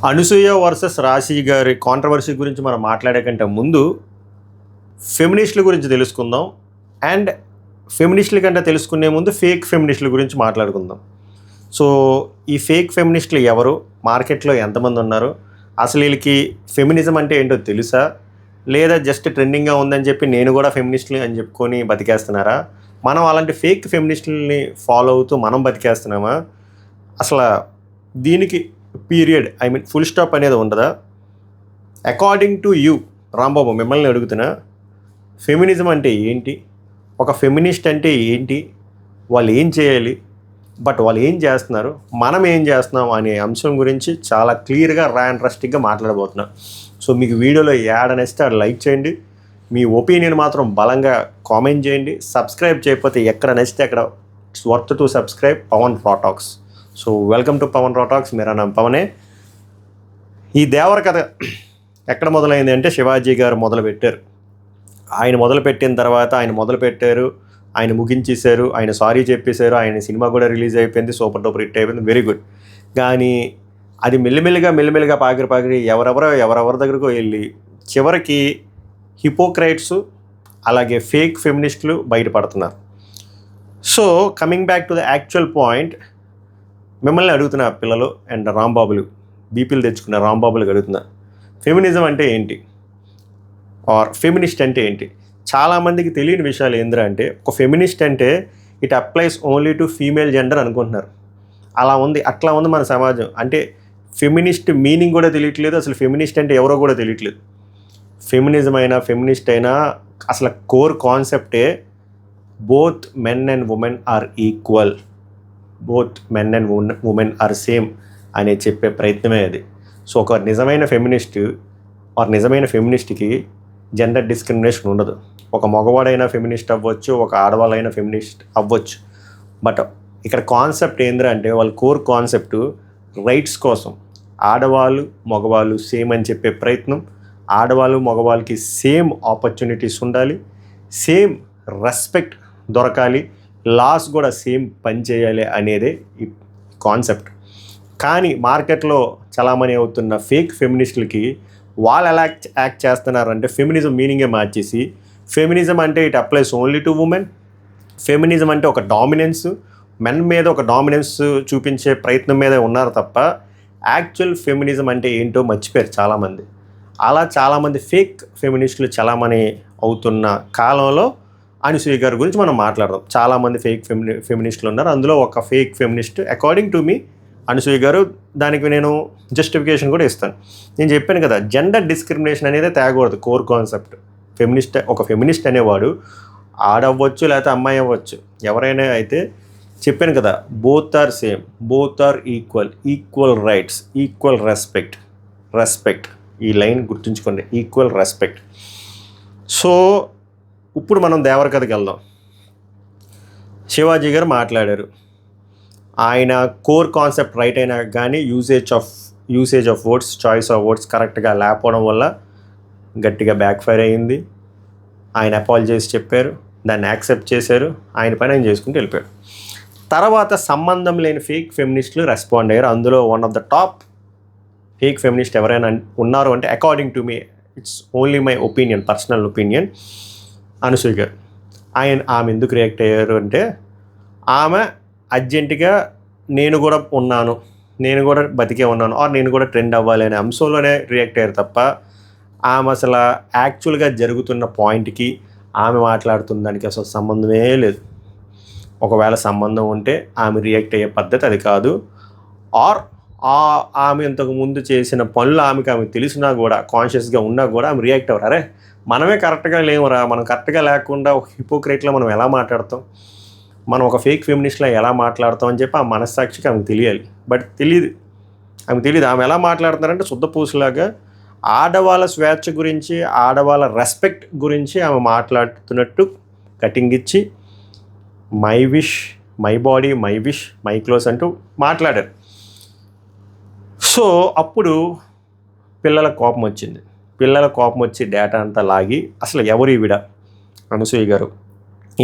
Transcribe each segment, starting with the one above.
Anasuya versus రాశి గారి controversy గురించి మనం మాట్లాడే కంటే ముందు ఫెమినిస్టుల గురించి తెలుసుకుందాం. అండ్ ఫెమినిస్టుల కంటే తెలుసుకునే ముందు ఫేక్ ఫెమినిస్టుల గురించి మాట్లాడుకుందాం. సో ఈ ఫేక్ ఫెమినిస్టులు ఎవరు, మార్కెట్లో ఎంతమంది ఉన్నారు, అసలు వీళ్ళకి ఫెమినిజం అంటే ఏంటో తెలుసా, లేదా జస్ట్ ట్రెండింగ్గా ఉందని చెప్పి నేను కూడా ఫెమినిస్టులు అని చెప్పుకొని బతికేస్తున్నారా, మనం అలాంటి ఫేక్ ఫెమినిస్టులని ఫాలో అవుతూ మనం బతికేస్తున్నామా, అసలు దీనికి పీరియడ్ ఫుల్ స్టాప్ అనేది ఉండదా? అకార్డింగ్ టు యూ రాంబాబు, మిమ్మల్ని అడుగుతున్నా, ఫెమినిజం అంటే ఏంటి, ఒక ఫెమినిస్ట్ అంటే ఏంటి, వాళ్ళు ఏం చేయాలి, బట్ వాళ్ళు ఏం చేస్తున్నారు, మనం ఏం చేస్తున్నాం అనే అంశం గురించి చాలా క్లియర్గా ఇంట్రెస్టింగ్గా మాట్లాడబోతున్నా. సో మీకు వీడియోలో యాడనేస్తే అది లైక్ చేయండి, మీ ఒపీనియన్ మాత్రం బలంగా కామెంట్ చేయండి, సబ్స్క్రైబ్ చేయకపోతే ఎక్కడ నచ్చితే అక్కడ it's worth to subscribe Pawan raw talks. So welcome to Pawan raw talks. మేరా నామ్ పవనే. ఈ దేవర కథ ఎక్కడ మొదలైంది అంటే శివాజీ గారు మొదలుపెట్టారు. ఆయన మొదలుపెట్టిన తర్వాత ఆయన ముగించేశారు, ఆయన సారీ చెప్పేశారు, ఆయన సినిమా కూడా రిలీజ్ అయిపోయింది, సూపర్ డూపర్ హిట్ అయిపోయింది, వెరీ గుడ్. కానీ అది మెల్లిమెల్లిగా పాకిరి ఎవరెవరి దగ్గరకు వెళ్ళి చివరికి హిపోక్రైట్స్ అలాగే ఫేక్ ఫెమినిస్టులు బయటపడుతున్నారు. So coming back to the actual point, మిమ్మల్ని అడుగుతున్నా పిల్లలు అండ్ రాంబాబులు, బీపీలు తెచ్చుకున్న రాంబాబులకు అడుగుతున్నా, ఫెమినిజం అంటే ఏంటి ఆర్ ఫెమినిస్ట్ అంటే ఏంటి? చాలామందికి తెలియని విషయాలు ఏంద్రా అంటే, ఒక ఫెమినిస్ట్ అంటే it applies only to female gender అనుకుంటున్నారు. అట్లా ఉంది మన సమాజం. అంటే ఫెమినిస్ట్ మీనింగ్ కూడా తెలియట్లేదు, అసలు ఫెమినిస్ట్ అంటే ఎవరో కూడా తెలియట్లేదు. ఫెమినిజం అయినా ఫెమినిస్ట్ అయినా అసలు కోర్ కాన్సెప్టే both men and women are equal, both men and women are same అనే చెప్పే ప్రయత్నమే అది. సో ఒక నిజమైన ఫెమినిస్ట్కి జెండర్ డిస్క్రిమినేషన్ ఉండదు. ఒక మగవాడైనా ఫెమినిస్ట్ అవ్వచ్చు, ఒక ఆడవాళ్ళైనా ఫెమినిస్ట్ అవ్వచ్చు. బట్ ఇక్కడ కాన్సెప్ట్ ఏంద్రా అంటే, వాళ్ళ కోర్ కాన్సెప్ట్ రైట్స్ కోసం ఆడవాళ్ళు మగవాళ్ళు సేమ్ అని చెప్పే ప్రయత్నం, ఆడవాళ్ళు మగవాళ్ళకి సేమ్ ఆపర్చునిటీస్ ఉండాలి, సేమ్ రెస్పెక్ట్ దొరకాలి, లాస్ కూడా సేమ్ పని చేయాలి అనేదే ఈ కాన్సెప్ట్. కానీ మార్కెట్లో చలామణి అవుతున్న ఫేక్ ఫెమినిస్టులకి వాళ్ళు ఎలా యాక్ట్ చేస్తున్నారంటే, ఫెమినిజం మీనింగే మార్చేసి ఫెమినిజం అంటే it applies only to women, feminism అంటే ఒక డామినెన్స్, మెన్ మీద ఒక డామినెన్స్ చూపించే ప్రయత్నం మీద ఉన్నారు తప్ప యాక్చువల్ ఫెమినిజం అంటే ఏంటో మర్చిపోయారు చాలామంది. అలా చాలామంది ఫేక్ ఫెమినిస్టులు చలామణి అవుతున్న కాలంలో అనసూయ గారి గురించి మనం మాట్లాడదాం. చాలామంది ఫేక్ ఫెమినిస్టులు ఉన్నారు, అందులో ఒక ఫేక్ ఫెమినిస్ట్ అకార్డింగ్ టు మీ అనసూయ గారు. దానికి నేను జస్టిఫికేషన్ కూడా ఇస్తాను. నేను చెప్పాను కదా, జెండర్ డిస్క్రిమినేషన్ అనేది తేగకూడదు. కోర్ కాన్సెప్ట్ ఒక ఫెమినిస్ట్ అనేవాడు ఆడవ్వచ్చు లేకపోతే అమ్మాయి అవ్వచ్చు, ఎవరైనా అయితే. చెప్పాను కదా, both are same, both are equal rights, equal respect. ఈ లైన్ గుర్తుంచుకోండి, ఈక్వల్ రెస్పెక్ట్. సో ఇప్పుడు మనం దేవర కథకి వెళ్దాం. శివాజీ గారు మాట్లాడారు, ఆయన కోర్ కాన్సెప్ట్ రైట్ అయినా కానీ usage of words, choice of words కరెక్ట్గా లేకపోవడం వల్ల గట్టిగా బ్యాక్ ఫైర్ అయ్యింది. ఆయన అపాలజైజ్ చెప్పారు, దాన్ని యాక్సెప్ట్ చేశారు, ఆయన పని ఆయన చేసుకుంటూ వెళ్ళిపోయారు. తర్వాత సంబంధం లేని ఫేక్ ఫెమినిస్టులు రెస్పాండ్ అయ్యారు. అందులో one of the top fake feminist ఎవరైనా ఉన్నారు అంటే, according to me, it's only my opinion, personal opinion, Anasuya గారు. ఆమె ఎందుకు రియాక్ట్ అయ్యారు అంటే, ఆమె అర్జెంటుగా నేను కూడా బతికే ఉన్నాను ఆర్ నేను కూడా ట్రెండ్ అవ్వాలి అనే అంశంలోనే రియాక్ట్ అయ్యారు తప్ప, ఆమె అసలు యాక్చువల్గా జరుగుతున్న పాయింట్కి ఆమె మాట్లాడుతున్న దానికి అసలు సంబంధమే లేదు. ఒకవేళ సంబంధం ఉంటే ఆమె రియాక్ట్ అయ్యే పద్ధతి అది కాదు. ఆర్ ఆమె ఇంతకు ముందు చేసిన పనులు ఆమెకు తెలిసినా కూడా, కాన్షియస్గా ఉన్నా కూడా ఆమె రియాక్ట్ అవ్వరు. అరే మనమే కరెక్ట్గా లేవురా, మనం కరెక్ట్గా లేకుండా ఒక హిపోక్రేట్లో మనం ఎలా మాట్లాడతాం, మనం ఒక ఫేక్ ఫెమినిస్ట్లో ఎలా మాట్లాడతాం అని చెప్పి ఆ మనస్సాక్షికి ఆమెకు తెలియాలి. బట్ తెలియదు. ఆమె ఎలా మాట్లాడుతున్నారంటే శుద్ధపూసలాగా ఆడవాళ్ళ స్వేచ్ఛ గురించి, ఆడవాళ్ళ రెస్పెక్ట్ గురించి ఆమె మాట్లాడుతున్నట్టు కటింగ్ ఇచ్చి my wish, my body, my wish, my close అంటూ మాట్లాడారు. సో అప్పుడు పిల్లల కోపం వచ్చి డేటా అంతా లాగి, అసలు ఎవరు ఈవిడ అనసూయ గారు,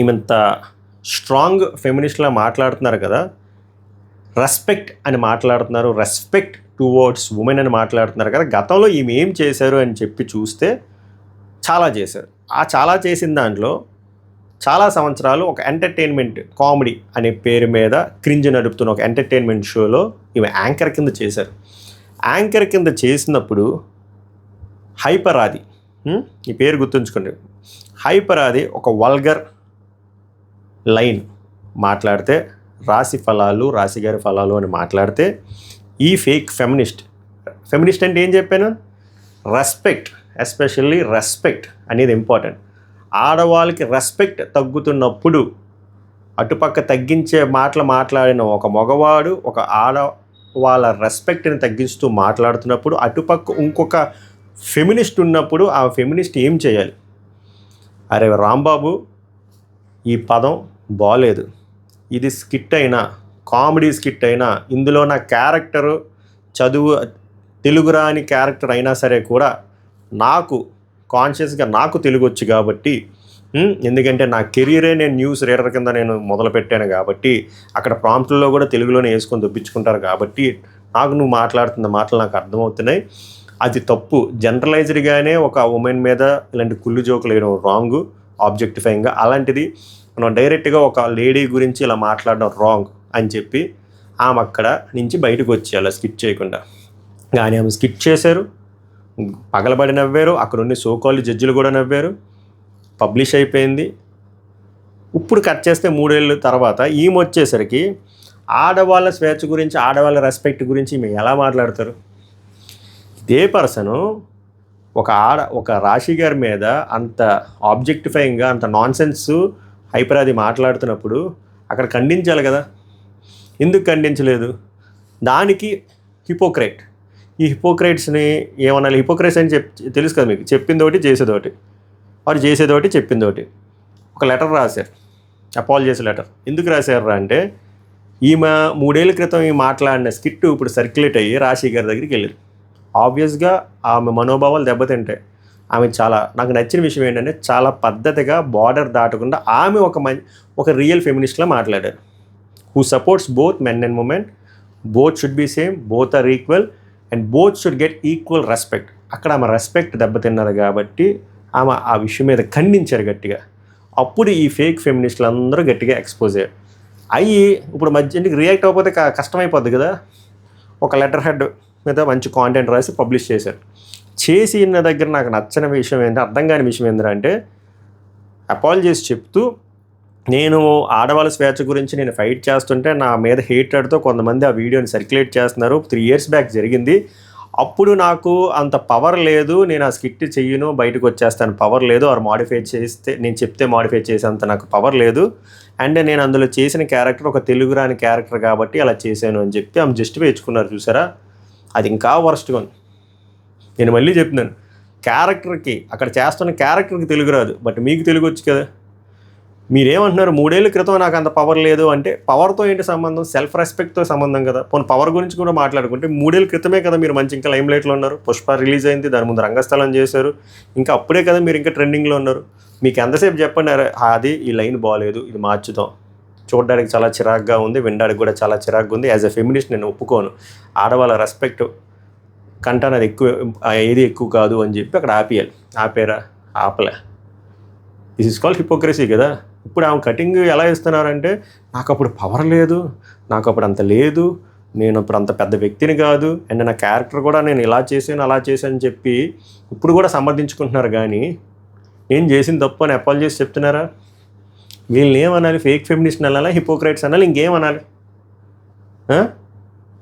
ఈమెంత స్ట్రాంగ్ ఫెమినిస్ట్లా మాట్లాడుతున్నారు కదా, రెస్పెక్ట్ అని మాట్లాడుతున్నారు, రెస్పెక్ట్ టువర్డ్స్ ఉమెన్ అని మాట్లాడుతున్నారు కదా. గతంలో ఈమె ఏం చేశారు అని చెప్పి చూస్తే చాలా చేశారు. ఆ చాలా చేసిన దాంట్లో చాలా సంవత్సరాలు ఒక ఎంటర్టైన్మెంట్ కామెడీ అనే పేరు మీద క్రింజ్ నడుపుతున్న ఒక ఎంటర్టైన్మెంట్ షోలో ఈమె యాంకర్ కింద చేశారు. యాంకర్ కింద చేసినప్పుడు హైపర్ ఆది, ఈ పేరు గుర్తుంచుకోండి, హైపర్ ఆది ఒక వల్గర్ లైన్ మాట్లాడితే, రాశిగారి ఫలాలు అని మాట్లాడితే, ఈ ఫేక్ ఫెమినిస్ట్ అంటే ఏం చెప్పాను, రెస్పెక్ట్, ఎస్పెషల్లీ రెస్పెక్ట్ అనేది ఇంపార్టెంట్. ఆడవాళ్ళకి రెస్పెక్ట్ తగ్గుతున్నప్పుడు అటుపక్క తగ్గించే మాటలు మాట్లాడిన ఒక మగవాడు ఒక ఆడవాళ్ళ రెస్పెక్ట్ని తగ్గిస్తూ మాట్లాడుతున్నప్పుడు అటుపక్క ఇంకొక ఫెమినిస్ట్ ఉన్నప్పుడు ఆ ఫెమినిస్ట్ ఏం చేయాలి? అరే రాంబాబు, ఈ పదం బాలేదు, ఇది స్కిట్ అయినా కామెడీ స్కిట్ అయినా ఇందులో నా క్యారెక్టరు చదువు తెలుగు రాని క్యారెక్టర్ అయినా సరే కూడా నాకు కాన్షియస్గా నాకు తెలుగు వచ్చు కాబట్టి, ఎందుకంటే నా కెరీరే నేను న్యూస్ రీడర్ కింద నేను మొదలుపెట్టాను కాబట్టి అక్కడ ప్రాంప్ట్లో కూడా తెలుగులోనే వేసుకొని దొప్పించుకుంటారు కాబట్టి నాకు నువ్వు మాట్లాడుతున్న మాటలు నాకు అర్థమవుతున్నాయి. అది తప్పు. జనరలైజ్డ్గానే ఒక ఉమెన్ మీద ఇలాంటి కుళ్ళు జోకులు వేయడం రాంగ్, ఆబ్జెక్టిఫైయింగ్గా. అలాంటిది మనం డైరెక్ట్గా ఒక లేడీ గురించి ఇలా మాట్లాడడం రాంగ్ అని చెప్పి ఆమె అక్కడ నుంచి బయటకు వచ్చేయాలి స్కిట్ చేయకుండా. కానీ ఆమె స్కిట్ చేశారు, పగలబడి నవ్వారు, అక్కడ ఉన్న సోకాల్ జడ్జిలు కూడా నవ్వారు, పబ్లిష్ అయిపోయింది. ఇప్పుడు కట్ చేస్తే 3 ఏళ్ళ తర్వాత ఈమె వచ్చేసరికి ఆడవాళ్ళ స్వేచ్ఛ గురించి, ఆడవాళ్ళ రెస్పెక్ట్ గురించి ఈమె ఎలా మాట్లాడతారు? ఇదే పర్సను ఒక రాశి గారి మీద అంత ఆబ్జెక్టిఫైయింగ్గా అంత నాన్సెన్స్ హైపరాది మాట్లాడుతున్నప్పుడు అక్కడ ఖండించాలి కదా. ఎందుకు ఖండించలేదు? దానికి హిపోక్రైట్. ఈ హిపోక్రైట్స్ని ఏమనాలి? హిపోక్రైట్స్ అని తెలుసు కదా మీకు, చెప్పింది ఒకటి చేసేది ఒకటి, వారు చేసేది ఒకటి చెప్పింది ఒకటి. ఒక లెటర్ రాశారు, అపాలజీస్ లెటర్. ఎందుకు రాశారు అంటే ఈమె 3 ఏళ్ళ క్రితం ఈ మాట్లాడిన స్కిట్ ఇప్పుడు సర్క్యులేట్ అయ్యి రాశి గారి దగ్గరికి వెళ్ళింది. ఆబ్వియస్గా ఆమె మనోభావాలు దెబ్బతింటాయి. ఆమె నాకు నచ్చిన విషయం ఏంటంటే చాలా పద్ధతిగా బార్డర్ దాటకుండా ఆమె ఒక రియల్ ఫెమినిస్ట్లా మాట్లాడారు. Who supports both men and women, both should be same, both are equal and both should get equal respect. అక్కడ ఆమె రెస్పెక్ట్ దెబ్బతిన్నారు కాబట్టి ఆమె ఆ విషయం మీద ఖండించారు గట్టిగా. అప్పుడు ఈ ఫేక్ ఫెమినిస్టులు అందరూ గట్టిగా ఎక్స్పోజ్ అయ్యి ఇప్పుడు మధ్యకి రియాక్ట్ అవ్వకపోతే కష్టమైపోద్ది కదా. ఒక లెటర్ హెడ్ మీద మంచి కాంటెంట్ రాసి పబ్లిష్ చేసిన దగ్గర నాకు నచ్చని విషయం ఏంటంటే, అర్థం కాని విషయం ఏంటంటే, అపాలజీస్ చెప్తూ నేను ఆడవాళ్ళ స్వేచ్ఛ గురించి నేను ఫైట్ చేస్తుంటే నా మీద హేటెడ్తో కొంతమంది ఆ వీడియోని సర్క్యులేట్ చేస్తున్నారు. 3 years బ్యాక్ జరిగింది. అప్పుడు నాకు అంత పవర్ లేదు, నేను ఆ స్కిట్ చెయ్యను, బయటకు వచ్చేస్తాను, పవర్ లేదు. ఆరు మాడిఫై చేస్తే నేను చెప్తే మాడిఫై చేసేంత నాకు పవర్ లేదు. అండ్ నేను అందులో చేసిన క్యారెక్టర్ ఒక తెలుగు రాని క్యారెక్టర్ కాబట్టి అలా చేశాను అని చెప్పి ఆమె జస్ట్ వేయించుకున్నారు. చూసారా, అది ఇంకా వర్స్ట్గా ఉంది. నేను మళ్ళీ చెప్తున్నాను, క్యారెక్టర్కి అక్కడ చేస్తున్న క్యారెక్టర్కి తెలుగు రాదు, బట్ మీకు తెలుగు వచ్చు కదా. మీరేమంటున్నారు, 3 ఏళ్ళ క్రితం నాకు అంత పవర్ లేదు అంటే పవర్తో ఏంటి సంబంధం? సెల్ఫ్ రెస్పెక్ట్తో సంబంధం కదా. పోనీ పవర్ గురించి కూడా మాట్లాడుకుంటే 3 ఏళ్ళ క్రితమే కదా మీరు మంచి ఇంకా లైమ్ లైట్లో ఉన్నారు. పుష్ప రిలీజ్ అయింది, దాని ముందు రంగస్థలం చేశారు, ఇంకా అప్పుడే కదా మీరు ఇంకా ట్రెండింగ్లో ఉన్నారు. మీకు ఎంతసేపు చెప్పండి, అది ఈ లైన్ బాగాలేదు, ఇది మార్చుదాం, చూడడానికి చాలా చిరాగ్గా ఉంది, వినడానికి కూడా చాలా చిరాగ్గా ఉంది, యాజ్ ఎ ఫెమినిస్ట్ నేను ఒప్పుకోను, ఆడవాళ్ళ రెస్పెక్ట్ కంటాను అది ఏది ఎక్కువ కాదు అని చెప్పి అక్కడ ఆపేరా? ఆపలే. దిస్ ఇస్ కాల్డ్ హిపోక్రసీ కదా. ఇప్పుడు ఆమె కటింగ్ ఎలా ఇస్తున్నారంటే, నాకు అప్పుడు పవర్ లేదు, నాకు అప్పుడు అంత లేదు, నేను అప్పుడు అంత పెద్ద వ్యక్తిని కాదు, అండ్ నా క్యారెక్టర్ కూడా నేను ఇలా చేశాను అలా చేశాను అని చెప్పి ఇప్పుడు కూడా సమర్థించుకుంటున్నారు. కానీ నేను చేసిన తప్పు అని అపాలజీస్ చెప్తున్నారా? వీళ్ళని ఏమనాలి? ఫేక్ ఫెమినిస్ట్ అనాలా, హిపోక్రైట్స్ అనాలి, ఇంకేమనాలి?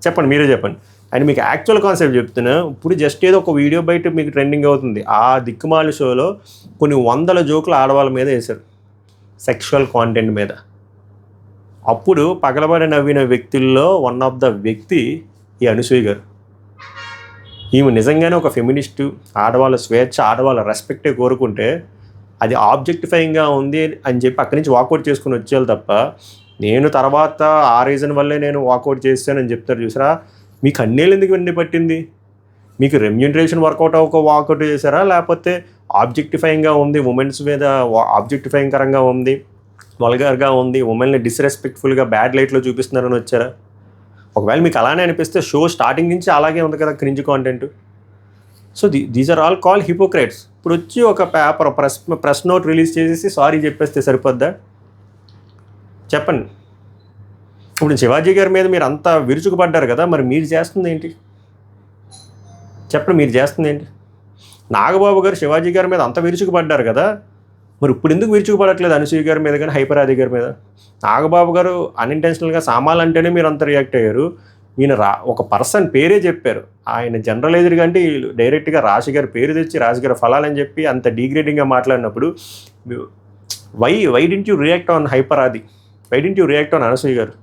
చెప్పండి, మీరే చెప్పండి. అండ్ మీకు యాక్చువల్ కాన్సెప్ట్ చెప్తున్నా. ఇప్పుడు జస్ట్ ఏదో ఒక వీడియో బయట మీకు ట్రెండింగ్ అవుతుంది. ఆ దిక్కుమాలి షోలో కొన్ని 100 జోకులు ఆడవాళ్ళ మీద వేశారు, సెక్షువల్ కాంటెంట్ మీద. అప్పుడు పగలబడి నవ్విన వ్యక్తుల్లో వన్ ఆఫ్ ద వ్యక్తి ఈ అనసూయ గారు. ఈమె నిజంగానే ఒక ఫెమినిస్టు, ఆడవాళ్ళ స్వేచ్ఛ, ఆడవాళ్ళ రెస్పెక్టే కోరుకుంటే అది ఆబ్జెక్టిఫైయింగ్గా ఉంది అని చెప్పి అక్కడి నుంచి వాకౌట్ చేసుకుని వచ్చేయాలి తప్ప, నేను తర్వాత ఆ రీజన్ వల్లే నేను వాకౌట్ చేస్తానని చెప్తారు. చూసారా, మీకు అన్నేళ్ళు ఎందుకు వెండి పట్టింది? మీకు రెమ్యూనరేషన్ వర్కౌట్ అవ్వక వాకౌట్ చేశారా, లేకపోతే ఆబ్జెక్టిఫైయింగ్గా ఉంది, ఉమెన్స్ మీద ఆబ్జెక్టిఫైయింగ్ ఉంది, వల్గర్గా ఉంది, ఉమెన్ని డిస్రెస్పెక్ట్ఫుల్గా బ్యాడ్ లైట్లో చూపిస్తున్నారని వచ్చారా? ఒకవేళ మీకు అలానే అనిపిస్తే షో స్టార్టింగ్ నుంచి అలాగే ఉంది కదా cringe content. So these are all call hypocrites. ఇప్పుడు వచ్చి ఒక పేపర్ ప్రెస్ నోట్ రిలీజ్ చేసేసి సారీ చెప్పేస్తే సరిపోద్దా? చెప్పండి. ఇప్పుడు శివాజీ గారి మీద మీరు అంతా విరుచుకుపడ్డారు కదా, మరి మీరు చేస్తుంది ఏంటి? చెప్పండి, మీరు చేస్తుంది ఏంటి? నాగబాబు గారు శివాజీ గారి మీద అంత విరుచుకుపడ్డారు కదా, మరి ఇప్పుడు ఎందుకు విరుచుకుపడట్లేదు అనసూయ గారి మీద కానీ హైపరాది గారి మీద? నాగబాబు గారు అన్ఇంటెన్షనల్గా సామాన్లు అంటేనే మీరు అంత రియాక్ట్ అయ్యారు. ఈయన ఒక పర్సన్ పేరే చెప్పారు, ఆయన జనరలైజ్డ్గా అంటే డైరెక్ట్గా రాశి గారి పేరు తెచ్చి రాశి గారి ఫలాలని చెప్పి అంత డీగ్రేడింగ్గా మాట్లాడినప్పుడు why didn't you react on Hyper Aadi? Why didn't you react on Anasuya garu?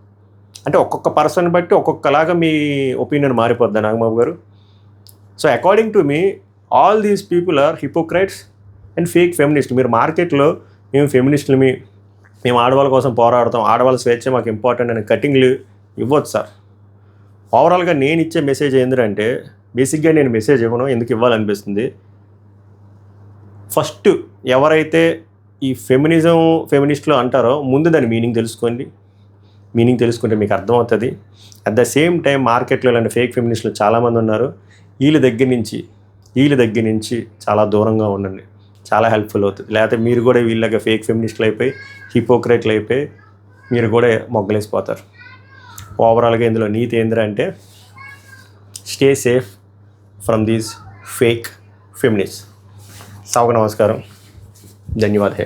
అంటే ఒక్కొక్క పర్సన్ బట్టి ఒక్కొక్కలాగా మీ ఒపీనియన్ మారిపోద్దా Nagababu garu? So according to me all these people are hypocrites and fake feminist. మీరు మార్కెట్లో మేము ఫెమినిస్టులు, మేము ఆడవాళ్ళ కోసం పోరాడతాం, ఆడవాళ్ళ స్వేచ్ఛ మాకు ఇంపార్టెంట్ అనే కటింగ్లు ఇవ్వచ్చు సార్. ఓవరాల్గా నేను ఇచ్చే మెసేజ్ ఏంటంటే, బేసిక్గా నేను మెసేజ్ ఇవ్వను, ఎందుకు ఇవ్వాలనిపిస్తుంది. ఫస్ట్ ఎవరైతే ఈ ఫెమినిస్టులు అంటారో ముందు దాని మీనింగ్ తెలుసుకోండి. మీనింగ్ తెలుసుకుంటే మీకు అర్థమవుతుంది. అట్ ద సేమ్ టైం మార్కెట్లో ఇలాంటి ఫేక్ ఫెమినిస్టులు చాలామంది ఉన్నారు. వీళ్ళ దగ్గర నుంచి చాలా దూరంగా ఉండండి, చాలా హెల్ప్ఫుల్ అవుతుంది. లేకపోతే మీరు కూడా వీళ్ళగా ఫేక్ ఫెమినిస్టులు అయిపోయి హిపోక్రైట్లు అయిపోయి మీరు కూడా మొగ్గలేసిపోతారు. ఓవరాల్గా ఇందులో నీతి ఏంటంటే, stay safe from these fake feminist. सबको नमस्कार, धन्यवाद है.